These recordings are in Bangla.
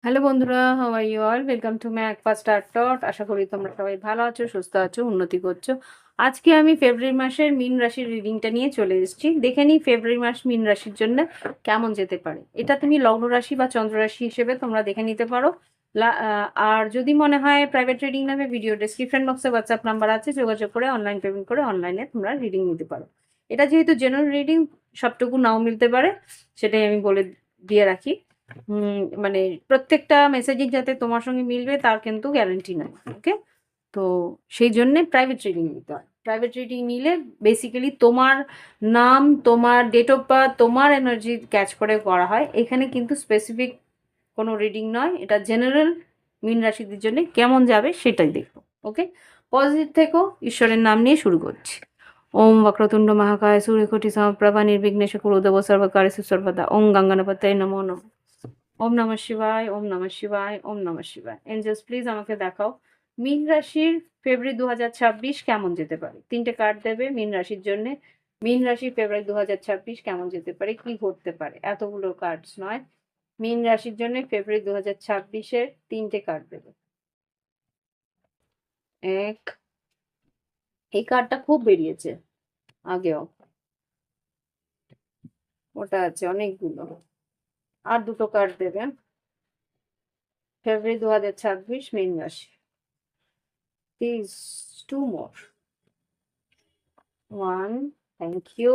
হ্যালো বন্ধুরা, how are you all? Welcome to my একপা স্টার্ট ডট। আশা করি তোমরা সবাই ভালো আছো, সুস্থ আছো, উন্নতি করছো। আজকে আমি ফেব্রুয়ারি মাসের মীন রাশির রিডিংটা নিয়ে চলে এসেছি। দেখে নিই ফেব্রুয়ারি মাস মীন রাশির জন্য কেমন যেতে পারে। এটা তুমি লগ্ন রাশি বা চন্দ্র রাশি হিসেবে তোমরা দেখে নিতে পারো। আর যদি মনে হয় প্রাইভেট রিডিং নামে ভিডিও ডেসক্রিপশন বক্সে হোয়াটসঅ্যাপ নাম্বার আছে, যোগাযোগ করে অনলাইন পেমেন্ট করে অনলাইনে তোমরা রিডিং নিতে পারো। এটা যেহেতু জেনারেল রিডিং, সবটুকু নাও মিলতে পারে, সেটাই আমি বলে দিয়ে রাখি। মানে প্রত্যেকটা মেসেজিং যাতে তোমার সঙ্গে মিলবে তার কিন্তু গ্যারান্টি নাই। ওকে, তো সেই জন্যে প্রাইভেট রিডিং নিতে হয়। প্রাইভেট রিডিং নিলে বেসিক্যালি তোমার নাম, তোমার ডেট অফ বার্থ, তোমার এনার্জি ক্যাচ করে করা হয়। এখানে কিন্তু স্পেসিফিক কোনো রিডিং নয়, এটা জেনারেল মীন রাশিদের জন্য কেমন যাবে সেটাই দেখো। ওকে, পজিটিভ থেকো। ঈশ্বরের নাম নিয়ে শুরু করছি। ওম বক্রতুণ্ড মহাকায় সূর্যকোটি সমপ্রভা নির্বিঘ্নেশ কুরুদেব সর্বকার্যেষু সর্বদা। ওম গঙ্গানপতয়ে নমো নমঃ। ওম নমঃ শিবায়, ওম নমঃ শিবায়, ওম নমঃ শিবায়। এঞ্জেলস প্লিজ আমাকে দেখাও মীন রাশির ফেব্রুয়ারি 2026 কেমন যেতে পারে। 3টে কার্ড দেবে মীন রাশির জন্য। মীন রাশির ফেব্রুয়ারি 2026 কেমন যেতে পারে, কি ঘটতে পারে, এতগুলো কার্ডস নয়। মীন রাশির জন্য ফেব্রুয়ারি 2026-এর 3টে কার্ড দেবে। এক, এই কার্ডটা খুব বেরিয়েছে আগেও, ওটা আছে অনেকগুলো। আর দুটো কার্ড দেবে ফেব্রুয়ারি 2026 মীন রাশি। Please, two more. One, thank you.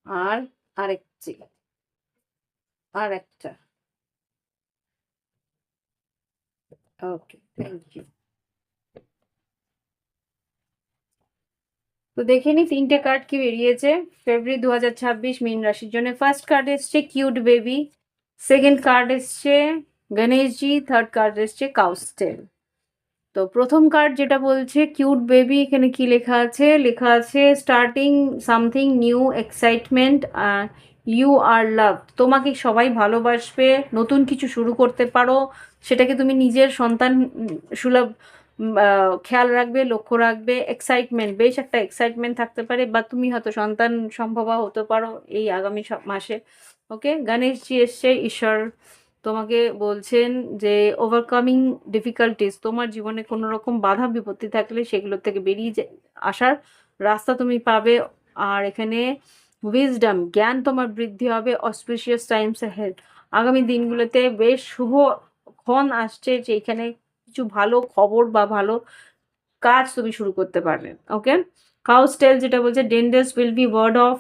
আর আরেকটি, আর একটা। Okay, thank you. তো দেখে নি 3টে কার্ড কি বেরিয়েছে ফেব্রুয়ারি 2026 মীন রাশির জন্য। ফার্স্ট কার্ড এসছে কিউট বেবি, সেকেন্ড কার্ড এসছে গণেশজি, থার্ড কার্ড এসছে কাউস্টেল। তো প্রথম কার্ড যেটা বলছে কিউট বেবি, এখানে কি লেখা আছে? লেখা আছে starting something new, excitement, you are love. তোমাকে সবাই ভালোবাসবে, নতুন কিছু শুরু করতে পারো, সেটাকে তুমি নিজের সন্তান সুলভ খেয়াল রাখবে, লক্ষ্য রাখবে। এক্সাইটমেন্ট, বেশ একটা এক্সাইটমেন্ট থাকতে পারে, বা তুমি হয়তো সন্তান সম্ভবা হতে পারো এই আগামী মাসে। ওকে, গণেশজি এসছে, ঈশ্বর তোমাকে বলছেন যে ওভারকামিং ডিফিকাল্টিস, তোমার জীবনে কোনো রকম বাধা বিপত্তি থাকলে সেগুলোর থেকে বেরিয়ে আসার রাস্তা তুমি পাবে। আর এখানে উইজডম, জ্ঞান তোমার বৃদ্ধি হবে। অসপিশিয়াস টাইমস হেড, আগামী দিনগুলোতে বেশ শুভ ক্ষণ আসছে, যে এখানে কিছু ভালো খবর বা ভালো কাজ তুমি শুরু করতে পারবে। ওকে, কাউস্টেল যেটা বলছে dangers will be word of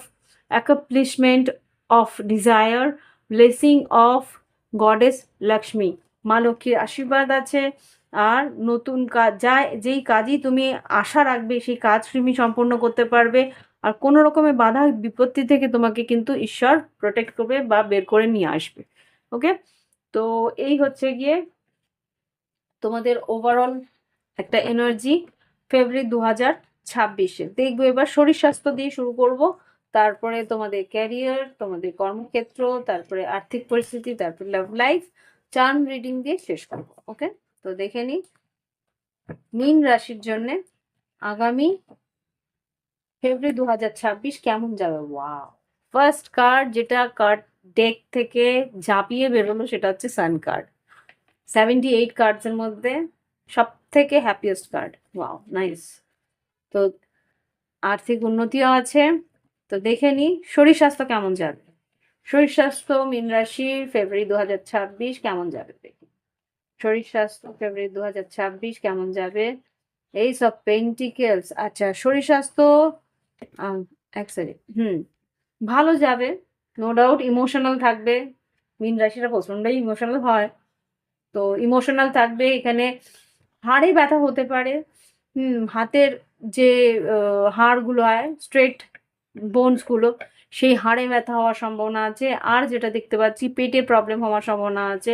accomplishment of desire, blessing of goddess Lakshmi, মা লক্ষ্মীর আশীর্বাদ আছে। আর নতুন কাজ, যেই কাজই তুমি আশা রাখবে সেই কাজ তুমি সম্পূর্ণ করতে পারবে। আর কোনো রকমের বাধা বিপত্তি থেকে তোমাকে কিন্তু ঈশ্বর প্রোটেক্ট করবে বা বের করে নিয়ে আসবে। ওকে, তো এই হচ্ছে গিয়ে তোমাদের ওভারঅল একটা এনার্জি ফেব্রুয়ারি 2026-এ। দেখবো এবার শরীর স্বাস্থ্য দিয়ে শুরু করব, তারপরে তোমাদের ক্যারিয়ার, তোমাদের কর্মক্ষেত্র, তারপরে আর্থিক পরিস্থিতি, তারপরে লাভ লাইফ, চার্ম রিডিং দিয়ে শেষ করব। ওকে, তো দেখে নিই মীন রাশির জন্য আগামী ফেব্রুয়ারি 2026 কেমন যাবে। ওয়াও, ফার্স্ট কার্ড যেটা কার্ড ডেক থেকে ঝাঁপিয়ে বেরোলো সেটা হচ্ছে সান কার্ড। 78 কার্ডসের মধ্যে সব থেকে হ্যাপিয়েস্ট কার্ড। Wow, nice. তো আর্থিক উন্নতিও আছে। তো দেখে নি শরীর স্বাস্থ্য কেমন যাবে। শরীর স্বাস্থ্য মীন রাশির ফেব্রুয়ারি 2026 কেমন যাবে দেখি। শরীর স্বাস্থ্য ফেব্রুয়ারি 2026 কেমন যাবে। এই সব পেন্টিকেলস, আচ্ছা শরীর স্বাস্থ্য এক সেকেন্ড, ভালো যাবে, নো ডাউট। ইমোশনাল থাকবে, মীন রাশিটা প্রচন্ডই ইমোশনাল হয়। তো ইমোশনাল থাকবে এখানে। হাড়ে ব্যথা হতে পারে, হাতের যে হাড়গুলো হয় স্ট্রেট বোনসগুলো, সেই হাড়ে ব্যথা হওয়ার সম্ভাবনা আছে। আর যেটা দেখতে পাচ্ছি পেটে প্রবলেম হওয়ার সম্ভাবনা আছে।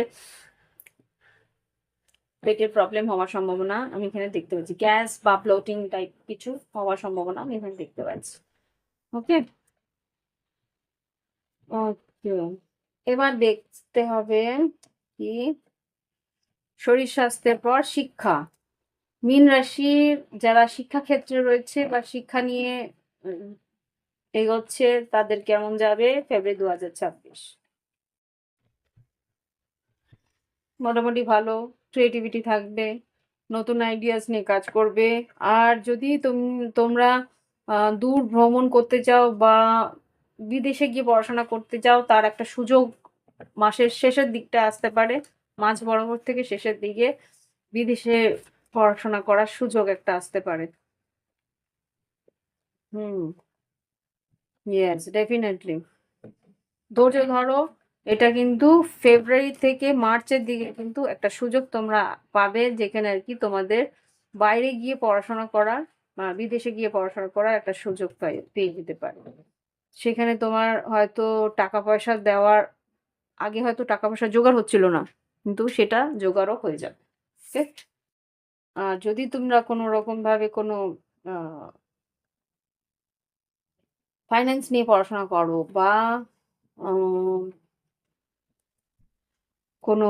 পেটের প্রবলেম হওয়ার সম্ভাবনা আমি এখানে দেখতে পাচ্ছি, গ্যাস বা ব্লোটিং টাইপ কিছু হওয়ার সম্ভাবনা আমি এখানে দেখতে পাচ্ছি। ওকে, ওকে, এবার দেখতে হবে কি শরীর স্বাস্থ্যের পর শিক্ষা। মীন রাশির যারা শিক্ষাক্ষেত্রে রয়েছে বা শিক্ষা নিয়ে উম, এগোচ্ছে তাদের কেমন যাবে ফেব্রুয়ারি 2026। মোটামুটি ভালো, ক্রিয়েটিভিটি থাকবে, নতুন আইডিয়াস নিয়ে কাজ করবে। আর যদি তোমরা দূর ভ্রমণ করতে চাও বা বিদেশে গিয়ে পড়াশোনা করতে চাও, তার একটা সুযোগ মাসের শেষের দিকটা আসতে পারে, মাঝ বরাবর থেকে শেষের দিকে বিদেশে পড়াশোনা করার সুযোগ একটা আসতে পারে। হুম, ইয়েস, ডেফিনেটলি। ধৈর্য ধরো, এটা কিন্তু ফেব্রুয়ারি থেকে মার্চের দিকে কিন্তু একটা সুযোগ তোমরা পাবে, যেখানে আর কি তোমাদের বাইরে গিয়ে পড়াশোনা করার বা বিদেশে গিয়ে পড়াশোনা করার একটা সুযোগ পেয়ে যেতে পারে। সেখানে তোমার হয়তো টাকা পয়সা দেওয়ার আগে হয়তো টাকা পয়সা জোগাড় হচ্ছিল না, কিন্তু সেটা জোগাড়ও হয়ে যাবে। ঠিক? আর যদি তোমরা কোনো রকম ভাবে কোনো ফাইন্যান্স নিয়ে পড়াশোনা করো বা উম, কোনো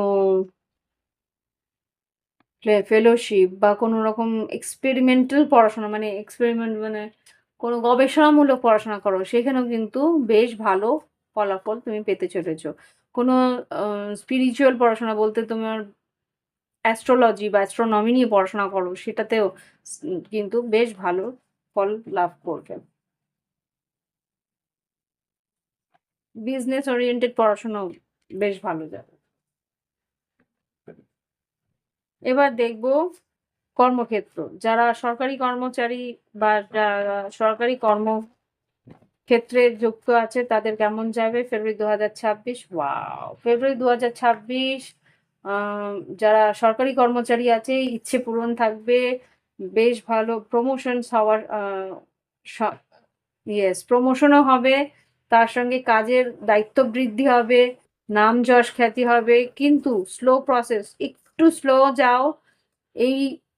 ফেলোশিপ বা কোনো রকম এক্সপেরিমেন্টাল পড়াশোনা, মানে এক্সপেরিমেন্ট মানে কোনো গবেষণামূলক পড়াশোনা করো, সেখানেও কিন্তু বেশ ভালো ফলাফল তুমি পেতে চলেছো। কোনো স্পিরিচুয়াল পড়াশোনা বলতে তোমার অ্যাস্ট্রোলজি বা অ্যাস্ট্রোনমি নিয়ে পড়াশোনা করো, সেটাতেও কিন্তু বেশ ভালো ফল লাভ করবে। বিজনেস ওরিয়েন্টেড পড়াশোনাও বেশ ভালো যাবে। এবার দেখবো কর্মক্ষেত্র, যারা সরকারি কর্মচারী বা যারা সরকারি কর্মক্ষেত্রে যুক্ত আছে তাদের কেমন যাবে ফেব্রুয়ারি 2026। ওয়াও, ফেব্রুয়ারি 2026 যারা সরকারি কর্মচারী আছে ইচ্ছে পূরণ থাকবে, বেশ ভালো প্রমোশন হওয়ার ইয়েস, প্রমোশনও হবে, তার সঙ্গে কাজের দায়িত্ব বৃদ্ধি হবে, নাম যশ খ্যাতি হবে, কিন্তু স্লো প্রসেস, একটু স্লো যাও, এই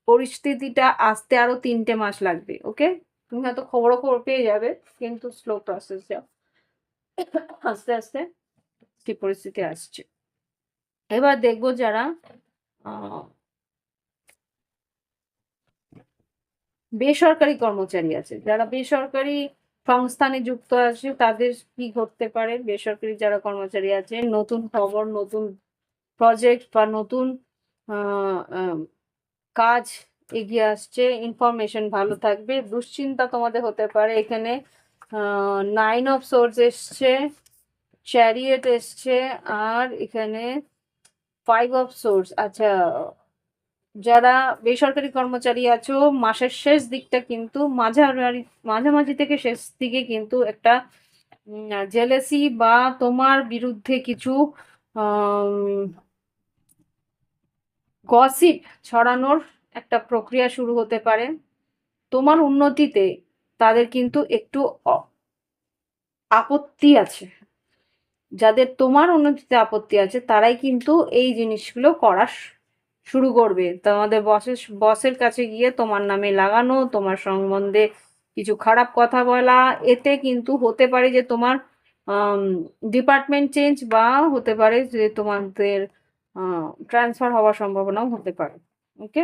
পরিস্থিতিটা আসতে আরো 3টে মাস লাগবে। ওকে, তুমি হয়তো খবর পেয়ে যাবে, কিন্তু স্লো প্রসেস যাও, আস্তে আস্তে সেই পরিস্থিতি আসছে। এবার দেখবো যারা আহ, বেসরকারি কর্মচারী আছে, যারা বেসরকারি সংস্থানে যুক্ত আছে, তাদের কি ঘটতে পারে। বেসরকারি যারা কর্মচারী আছে, নতুন খবর, নতুন প্রজেক্ট বা নতুন আহ, আহ, কাজ এগিয়ে আসছে, ইনফরমেশন ভালো থাকবে, দুশ্চিন্তা তোমাদের হতে পারে। এখানে 9 অফ সোর্স এসছে, চ্যারিয়েট এসছে, আর এখানে 5 অফ সোর্স। আচ্ছা, যারা বেসরকারি কর্মচারী আছো, মাসের শেষ দিকটা কিন্তু মাঝামাঝি থেকে শেষ দিকে কিন্তু একটা জেলেসি বা তোমার বিরুদ্ধে কিছু গসিপ ছড়ানোর একটা প্রক্রিয়া শুরু হতে পারে। তোমার উন্নতিতে তাদের কিন্তু একটু আপত্তি আছে। যাদের তোমার উন্নতিতে আপত্তি আছে তারাই কিন্তু এই জিনিসগুলো করা শুরু করবে, তোমাদের বসের কাছে গিয়ে তোমার নামে লাগানো, তোমার সম্বন্ধে কিছু খারাপ কথা বলা। এতে কিন্তু হতে পারে যে তোমার ডিপার্টমেন্ট চেঞ্জ, বা হতে পারে যে তোমাদের ট্রান্সফার হওয়ার সম্ভাবনাও হতে পারে। ওকে,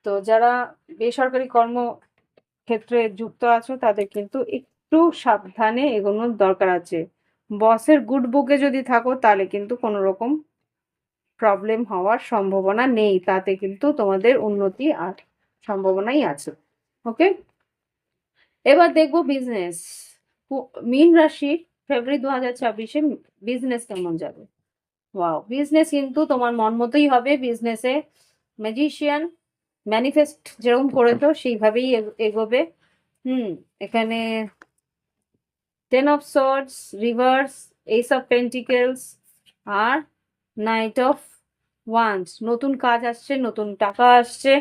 তো যারা বেসরকারি কর্মক্ষেত্রে যুক্ত আছো তাদের কিন্তু একটু সাবধানে এগোনোর দরকার আছে। বসের গুড বুকে যদি থাকো তাহলে কিন্তু কোনো রকম প্রবলেম হওয়ার সম্ভাবনা নেই, তাতে কিন্তু তোমাদের উন্নতি আর সম্ভাবনাই আছে। ওকে, এবার দেখবো বিজনেস। মীন রাশির ফেব্রুয়ারি 2026-এ বিজনেস কেমন যাবে। ওয়াও, বিজনেস কিন্তু তোমার মন মতোই হবে। বিজনেসে ম্যাজিশিয়ান ম্যানিফেস্ট যেরকম করেছো সেইভাবেই এগোবে। হুম, এখানে 10 of swords, reverse, ace of pentacles, আর নাইট অফ ওয়ান্স। নতুন কাজ আসছে, নতুন টাকা আসছে,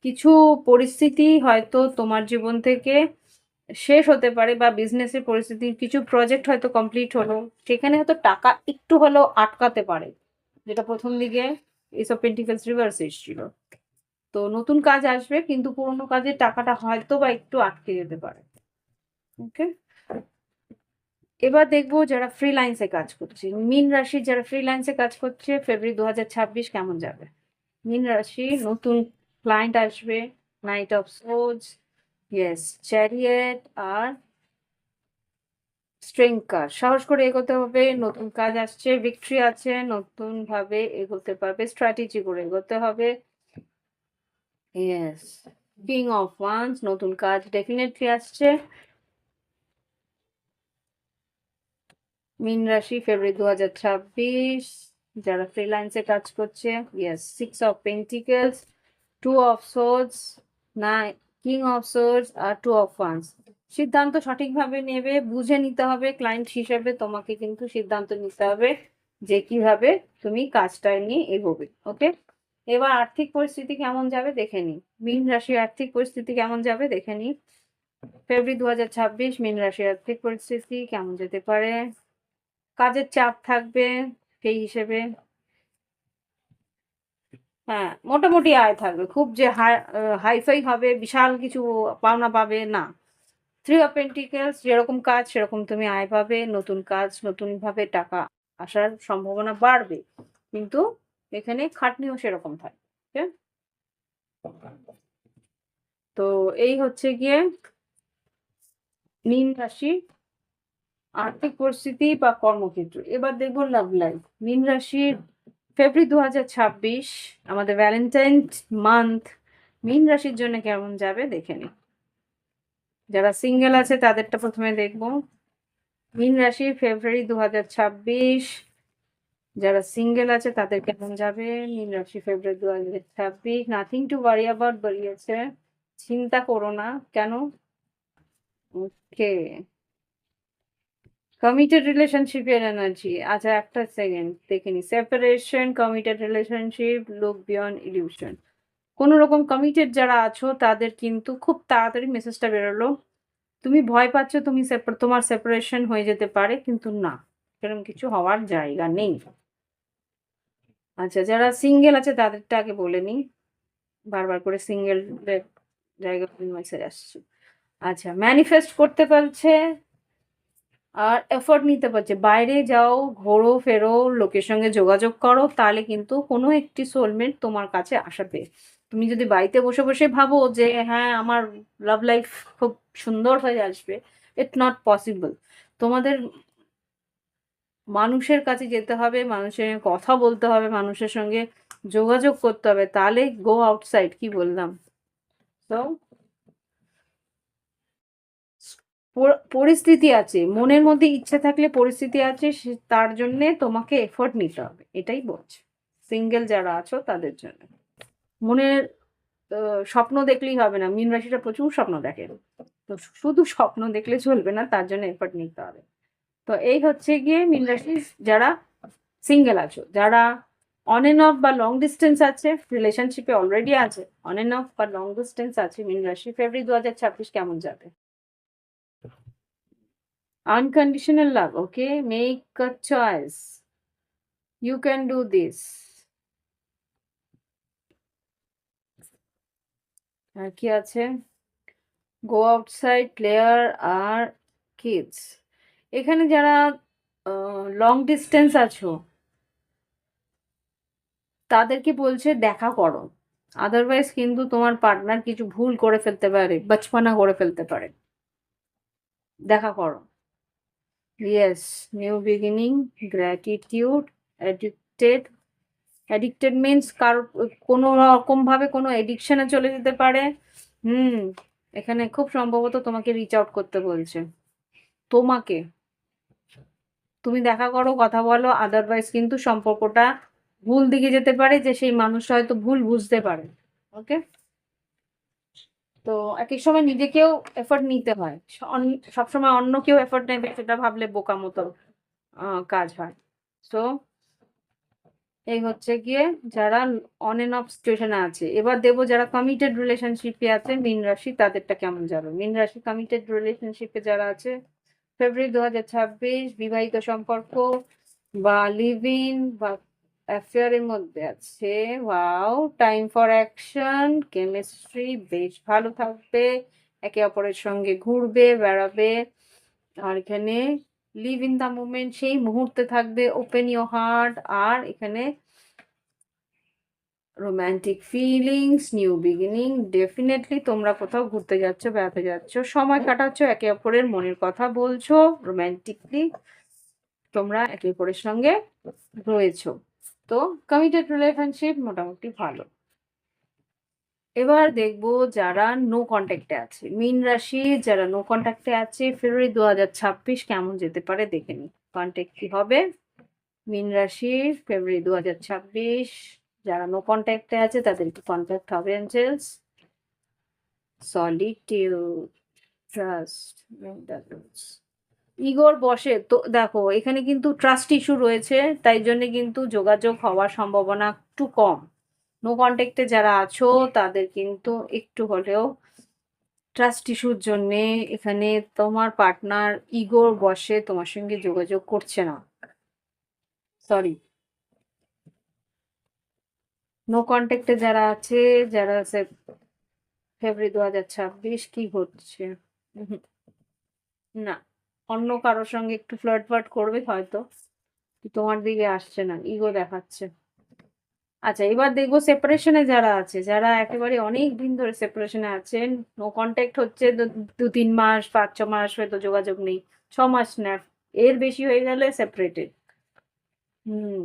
কিছু পরিস্থিতি হয়তো তোমার জীবন থেকে শেষ হতে পারে, বা বিজনেসের পরিস্থিতি, কিছু প্রজেক্ট হয়তো কমপ্লিট হলো, সেখানে হয়তো টাকা একটু হলেও আটকাতে পারে, যেটা প্রথম দিকে এইস অফ পেন্টিকেলস রিভার্স এসেছিল। তো নতুন কাজ আসবে, কিন্তু পুরোনো কাজের টাকাটা হয়তো বা একটু আটকে যেতে পারে। ওকে, এবার দেখবো যারা ফ্রিল্যান্সে কাজ করছে, মীন রাশির যারা ফ্রিল্যান্সে কাজ করছে, ফেব্রুয়ারি 2026 কেমন যাবে। মীন রাশি, নতুন ক্লায়েন্ট আসবে, knight of swords, yes, chariot, আর স্ট্রেংথ কার্ড, সাহস করে এগোতে হবে, নতুন কাজ আসছে, ভিক্টরি আছে, নতুন ভাবে এগোতে পারবে, স্ট্র্যাটেজি করে এগোতে হবে। ইয়েস, কিং অফ ওয়ান্স, নতুন কাজ ডেফিনেটলি আসছে। মীন রাশি ফেব্রুয়ারি 2026, যারা ফ্রিল্যান্সে কাজ করছে। Yes, 6 of pentacles, 2 of swords, না, কিং অফ সোর্ডস আর 2 অফ ওয়ান্স। সিদ্ধান্ত সঠিকভাবে নেবে, বুঝে নিতে হবে। ক্লায়েন্ট হিসেবে তোমাকে কিন্তু সিদ্ধান্ত নিতে হবে যে কিভাবে তুমি কাজটা নিয়ে এগোবে। ওকে, এবার আর্থিক পরিস্থিতি কেমন যাবে দেখে নি। মীন রাশির আর্থিক পরিস্থিতি কেমন যাবে দেখে নি। ফেব্রুয়ারি 2026 মীন রাশির আর্থিক পরিস্থিতি কেমন যেতে পারে। কাজের চাপ থাকবে সেই হিসেবে। হ্যাঁ, মোটামুটি আয় থাকবে, খুব যে হাইফাই হবে, বিশাল কিছু পাওনা পাবে না। 3 অফ পেন্টিকেলস, যেরকম কাজ সেরকম তুমি আয় পাবে, নতুন কাজ নতুন ভাবে টাকা আসার সম্ভাবনা বাড়বে, কিন্তু এখানে খাটনিও সেরকম থাকবে। ঠিক আছে? তো এই হচ্ছে গিয়ে মীন রাশি আর্থিক পরিস্থিতি বা কর্মক্ষেত্র। এবার দেখবো লাভ লাইফ। মীন রাশির ফেব্রুয়ারি 2026 আমাদের ভ্যালেন্টাইন মান্থ মীন রাশির জন্য কেমন যাবে দেখে নি। যারা সিঙ্গেল আছে তাদেরটা প্রথমে দেখবো। মীন রাশি ফেব্রুয়ারি 2026, যারা সিঙ্গেল আছে তাদের কেমন যাবে। মীন রাশি ফেব্রুয়ারি 2026, নাথিং টু ওয়ারি অ্যাবাউট বেরিয়েছে, চিন্তা করো না। কেন? ওকে, কমিটেড রিলেশনশিপের এনার্জি। আচ্ছা, একটা সেকেন্ড দেখে নি। Separation, committed relationship, look beyond illusion. কোনো রকম কমিটেড যারা আছো তাদের কিন্তু খুব তাড়াতাড়ি মেসেজটা বেরোলো। তুমি ভয় পাচ্ছ তুমি তোমার সেপারেশন হয়ে যেতে পারে, কিন্তু না, সেরকম কিছু হওয়ার জায়গা নেই। আচ্ছা, যারা সিঙ্গেল আছে তাদেরটা আগে বলে নি, বারবার করে সিঙ্গেল জায়গা মেসেজ আসছে। আচ্ছা, ম্যানিফেস্ট করতে পারছে আর এফোর্ট নিতে পারছে। বাইরে যাও, ঘোরো ফেরো, লোকের সঙ্গে যোগাযোগ করো, তাহলে কিন্তু কোনো একটি সোলমেট তোমার কাছে আসবে। তুমি যদি বাড়িতে বসে বসে ভাবো যে হ্যাঁ আমার লাভ লাইফ খুব সুন্দর হয়ে আসবে, ইটস নট পসিবল। তোমাদের মানুষের কাছে যেতে হবে, মানুষের সঙ্গে কথা বলতে হবে, মানুষের সঙ্গে যোগাযোগ করতে হবে, তাহলে গো আউটসাইড। কি বললাম? তো পরিস্থিতি আছে, মনের মধ্যে ইচ্ছা থাকলে পরিস্থিতি আছে, তার জন্যে তোমাকে এফোর্ট নিতে হবে, এটাই বলছে সিঙ্গেল যারা আছো তাদের জন্য। মনের স্বপ্ন দেখলেই হবে না, মীন রাশিটা প্রচুর স্বপ্ন দেখে, তো শুধু স্বপ্ন দেখলে চলবে না, তার জন্য এফোর্ট নিতে হবে। তো এই হচ্ছে গিয়ে মীন রাশি যারা সিঙ্গেল আছো, যারা অন এন্ড অফ বা লং ডিস্টেন্স আছে, রিলেশনশিপে অলরেডি আছে, অন এন্ড অফ বা লং ডিস্টেন্স আছে, মীন রাশি ফেব্রুয়ারি 2026 কেমন যাবে। Unconditional love, okay, make a choice, you can do this. আর কি আছে? গো আউটসাইড, প্লেয়ার আর কিডস। এখানে যারা লং ডিস্টেন্স আছো তাদেরকে বলছে দেখা করো, আদারওয়াইজ কিন্তু তোমার পার্টনার কিছু ভুল করে ফেলতে পারে, বাচপানা করে ফেলতে পারে। দেখা করো। Yes, new beginning, gratitude, addicted. Addicted means কারো কোনো রকম ভাবে কোনো এডিকশনে চলে যেতে পারে। হুম, এখানে খুব সম্ভবত তোমাকে রিচ আউট করতে বলছে তোমাকে। তুমি দেখা করো, কথা বলো, আদারওয়াইজ কিন্তু সম্পর্কটা ভুল দিকে যেতে পারে, যে সেই মানুষটা হয়তো ভুল বুঝতে পারে। ওকে, তো এক এক সময় নিজেকেও এফোর্ট নিতে হয়। সবসময় অন্য কেউ এফোর্ট নেবে সেটা ভাবলে বোকা মতো কাজ হয়। তো এই হচ্ছে গিয়ে যারা অন এন্ড অফ সিচুয়েশনে আছে। এবার দেবো যারা কমিটেড রিলেশনশিপে আছে মীন রাশি, তাদেরটা কেমন যাবে। মীন রাশি কমিটেড রিলেশনশিপে যারা আছে ফেব্রুয়ারি 2026, বিবাহিত সম্পর্ক বা লিভ ইন বা অ্যাফেয়ারের মধ্যে আছে। Wow, time for action, chemistry বেশ ভালো থাকবে, একে অপরের সঙ্গে ঘুরবে বেড়াবে। আর এখানে লিভ ইন দ্য মোমেন্ট, সেই মুহূর্তে থাকবে, ওপেন ইউর হার্ট। আর এখানে romantic feelings, new beginning, definitely তোমরা কোথাও ঘুরতে যাচ্ছ, বেড়াতে যাচ্ছ, সময় কাটাচ্ছ, একে অপরের মনের কথা বলছো, রোম্যান্টিকলি তোমরা একে অপরের সঙ্গে রয়েছো। তো কমিটেড রিলেশনশিপ মোটামুটি ভালো। এবার দেখবো যারা নো কন্ট্যাক্টে আছে, মীন রাশি যারা নো কন্ট্যাক্টে আছে, ফেব্রুয়ারি 2026 কেমন যেতে পারে দেখে নি। কন্ট্যাক্ট কি হবে মীন রাশি ফেব্রুয়ারি 2026, যারা নো কন্ট্যাক্টে আছে তাদের একটু কন্ট্যাক্ট হবে। এঞ্জেলস, সলিটিউড, ট্রাস্ট, ইগোর বসে তো দেখো এখানে কিন্তু ট্রাস্ট ইস্যু রয়েছে, তাই জন্য কিন্তু যোগাযোগ হওয়ার সম্ভাবনা একটু কম। নো কন্ট্যাক্টে যারা আছো তাদের কিন্তু একটু হলেও ট্রাস্ট ইস্যুর জন্যে এখানে তোমার পার্টনার ইগোর বসে তোমার সঙ্গে যোগাযোগ করছে না। সরি, নো কন্ট্যাক্টে যারা আছে, যারা ফেব্রুয়ারি 2026 কি হচ্ছে, না অন্য কারোর সঙ্গে একটু ফ্লার্ট করবে হয়তো, তোমার দিকে আসছে না, ইগো দেখাচ্ছে। আচ্ছা এবার দেখবো সেপারেশনে যারা আছে, যারা একেবারে অনেক দিন ধরে সেপারেশনে আছেন, নো কন্ট্যাক্ট হচ্ছে 2-3 মাস, 5-6 মাস হয়তো যোগাযোগ নেই, 6 মাস না, এর বেশি হয়ে গেলে সেপারেটেড। হুম,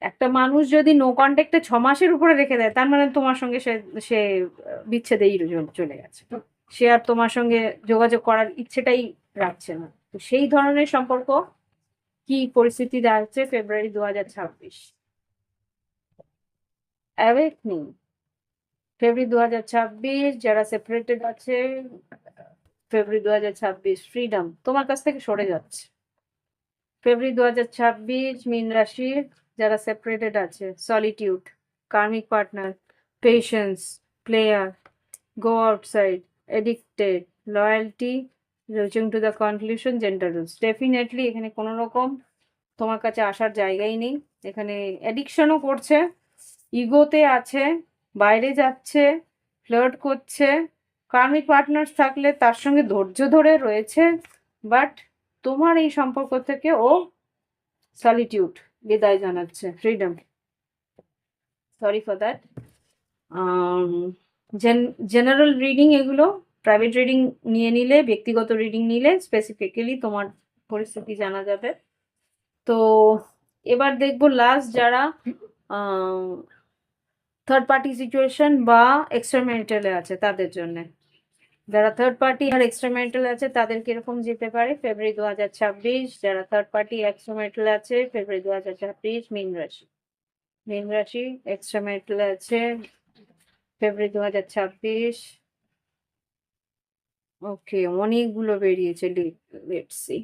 একটা মানুষ যদি নো কন্ট্যাক্টে 6 মাসের উপরে রেখে দেয় তার মানে তোমার সঙ্গে সে সে বিচ্ছেদেই চলে গেছে, সে আর তোমার সঙ্গে যোগাযোগ করার ইচ্ছেটাই রাখছে না। তো সেই ধরনের সম্পর্ক কি পরিস্থিতি দাঁড়াচ্ছে ফেব্রুয়ারি 2026? অ্যাওয়েকনিং, ফেব্রুয়ারি 2026 যারা সেপারেটেড আছে, ফেব্রুয়ারি 2026 ফ্রিডম তোমার কাছ থেকে সরে যাচ্ছে। ফেব্রুয়ারি 2026 মীন রাশির যারা সেপারেটেড আছে, solitude, karmic partner, patience, player, go outside, addicted, loyalty, reaching to the conclusion, gender rules. Definitely এখানে কোনো রকম তোমার কাছে আসার জায়গাই নেই, এখানে অ্যাডিকশনও করছে, ইগোতে আছে, বাইরে যাচ্ছে, ফ্লার্ট করছে, কার্মিক পার্টনার্স থাকলে তার সঙ্গে ধৈর্য ধরে রয়েছে, বাট তোমার এই সম্পর্ক থেকে ও সলিটিউড বিদায় জানাচ্ছে, freedom. Sorry for that. General reading এগুলো, প্রাইভেট রিডিং নিয়ে নিলে, ব্যক্তিগত রিডিং নিলে স্পেসিফিক্যালি তোমার পরিস্থিতি জানা যাবে। তো এবার দেখবো লাস্ট যারা থার্ড পার্টি সিচুয়েশন বা এক্সপেরিমেন্টালে আছে তাদের জন্য, যারা থার্ড পার্টি আর এক্সপেরিমেন্টাল আছে তাদের কিরকম যেতে পারে ফেব্রুয়ারি 2026, যারা থার্ড পার্টি এক্সপেরিমেন্টাল আছে ফেব্রুয়ারি 2026 মীন রাশি, মীন রাশি এক্সপেরিমেন্টাল আছে ফেব্রুয়ারি 2026। ওকে, অনেকগুলো বেরিয়েছে, let's see.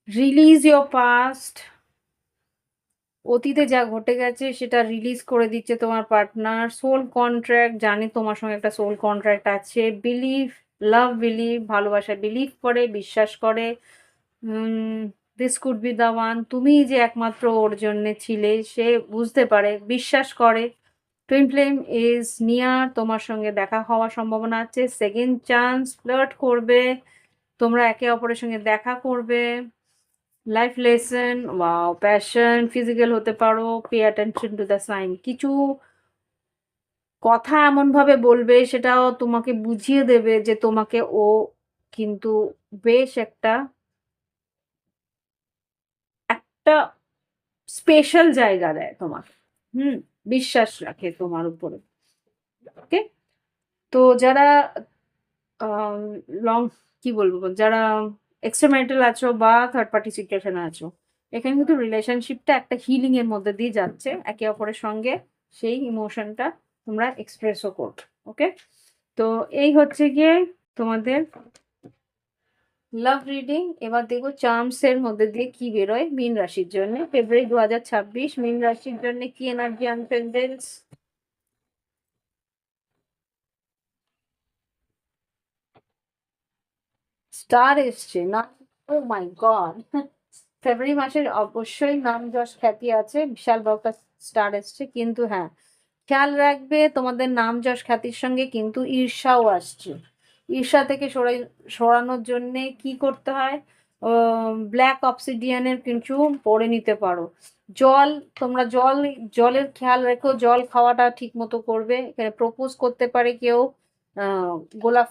Release your past, অতীতে যা ঘটে গেছে সেটা রিলিজ করে দিচ্ছে তোমার পার্টনার। সোল কন্ট্রাক্ট, জানে তোমার সঙ্গে একটা সোল কন্ট্রাক্ট আছে। বিলিভ, লাভ, বিলিভ, ভালোবাসায় বিলিভ করে, বিশ্বাস করে, this could be the one, তুমি যে একমাত্র ওর জন্যে ছিলে সে বুঝতে পারে, বিশ্বাস করে। টুইন ফ্লেম ইজ নিয়ার, তোমার সঙ্গে দেখা হওয়ার সম্ভাবনা আছে। সেকেন্ড চান্স, ফ্লার্ট করবে, তোমরা একে অপরের সঙ্গে দেখা করবে। Life lesson, wow, passion, physical হতে পারো, pay attention to the sign, কিছু কথা এমনভাবে বলবে সেটাও তোমাকে বুঝিয়ে দেবে যে তোমাকে ও কিন্তু বেশ একটা একটা স্পেশাল জায়গা দেয় তোমাকে, বিশ্বাস রাখে তোমার উপরে। ওকে, তো যারা লং কি বলবো, যারা এক্সপেরিমেন্টাল আছো বা থার্ড পার্টি সিচুয়েশনে আছো, এখানে কিন্তু রিলেশনশিপটা একটা হিলিং এর মধ্যে দিয়ে যাচ্ছে, একে অপরের সঙ্গে সেই ইমোশনটা তোমরা এক্সপ্রেসও করো। ওকে, তো এই হচ্ছে গিয়ে তোমাদের লাভ রিডিং। এবার দেখবো চার্মস এর মধ্যে দিয়ে কি বেরোয় মীন রাশির জন্য ফেব্রুয়ারি 2026, মীন রাশির জন্য কি এনার্জি আনপেন্ডেন্স। স্টার এসছে না, ও মাই গড, ফেব্রুয়ারি মাসের অবশ্যই নাম যশ খ্যাতি আছে, বিশাল বড় একটা স্টার এসছে, কিন্তু হ্যাঁ খেয়াল রাখবে তোমাদের নাম যশ খ্যাতির সঙ্গে কিন্তু ঈর্ষাও আসছে। ঈর্ষা থেকে সরানোর জন্যে কি করতে হয়, ব্ল্যাক অবসিডিয়ানের কিছু পরে নিতে পারো। জল, তোমরা জলের খেয়াল রেখো, জল খাওয়াটা ঠিক মতো করবে। এখানে প্রপোজ করতে পারে কেউ, আহ, গোলাপ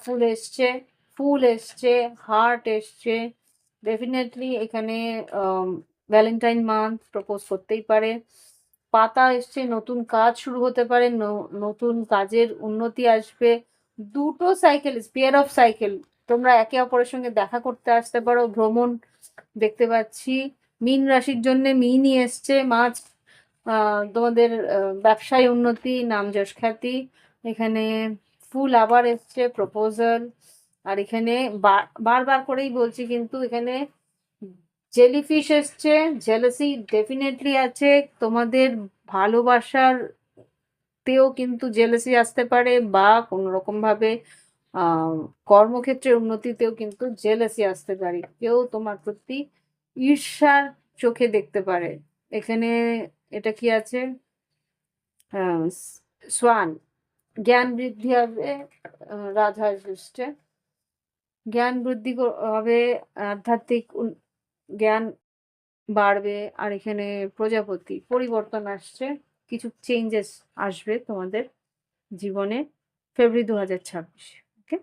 ফুল এসছে, হার্ট এসছে, ডেফিনেটলি এখানে ভ্যালেন্টাইন মান্থ, প্রপোজ করতেই পারে। পাতা এসছে, নতুন কাজ শুরু হতে পারে, নতুন কাজের উন্নতি আসবে। দুটো সাইকেল, পেয়ার অফ সাইকেল, তোমরা একে অপরের সঙ্গে দেখা করতে আসতে পারো, ভ্রমণ দেখতে পাচ্ছি। মীন রাশির জন্য মিনই এসছে, মাছ, তোমাদের ব্যবসায় উন্নতি, নাম যশ খ্যাতি। এখানে ফুল আবার এসছে, প্রপোজাল। আর এখানে বারবার করেই বলছি, কিন্তু এখানে জেলিফিশ এসছে, জেলাসি ডেফিনেটলি আছে। তোমাদের ভালোবাসার তেও কিন্তু জেলাসি আসতে পারে, বা কোনো রকম ভাবে আহ কর্মক্ষেত্রে উন্নতিতেও কিন্তু জেলাসি আসতে পারে। কেউ তোমার প্রতি ঈর্ষার চোখে দেখতে পারে। এখানে এটা কি আছে, সোয়ান, জ্ঞান বৃদ্ধি হবে, রাধা এসছে, জ্ঞান বৃদ্ধি হবে, আধ্যাত্মিক জ্ঞান বাড়বে। আর এখানে প্রজাপতি, পরিবর্তন আসছে, কিছু চেঞ্জেস আসবে তোমাদের জীবনে ফেব্রুয়ারি 2026। ওকে,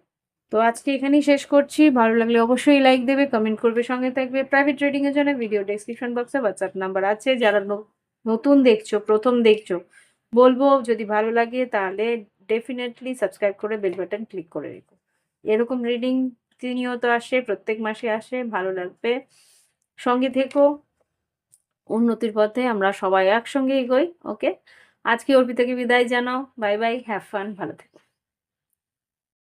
তো আজকে এখানেই শেষ করছি। ভালো লাগলে অবশ্যই লাইক দেবে, কমেন্ট করবে, সঙ্গে থাকবে। প্রাইভেট রিডিং এর জন্য ভিডিও ডেসক্রিপশন বক্সে হোয়াটসঅ্যাপ নাম্বার আছে। যারা নতুন দেখছো, প্রথম দেখছো, বলবো যদি ভালো লাগে তাহলে ডেফিনেটলি সাবস্ক্রাইব করে বেল বাটন ক্লিক করে রেখো। এরকম রিডিং প্রতিনিয়ত আসে, প্রত্যেক মাসে আসে, ভালো লাগবে। সঙ্গে থেকো, উন্নতির পথে আমরা সবাই একসঙ্গে এগোই। ওকে, আজকে অর্পিতাকে বিদায় জানাও। বাই বাই, হ্যাভ ফান, ভালো থেকো।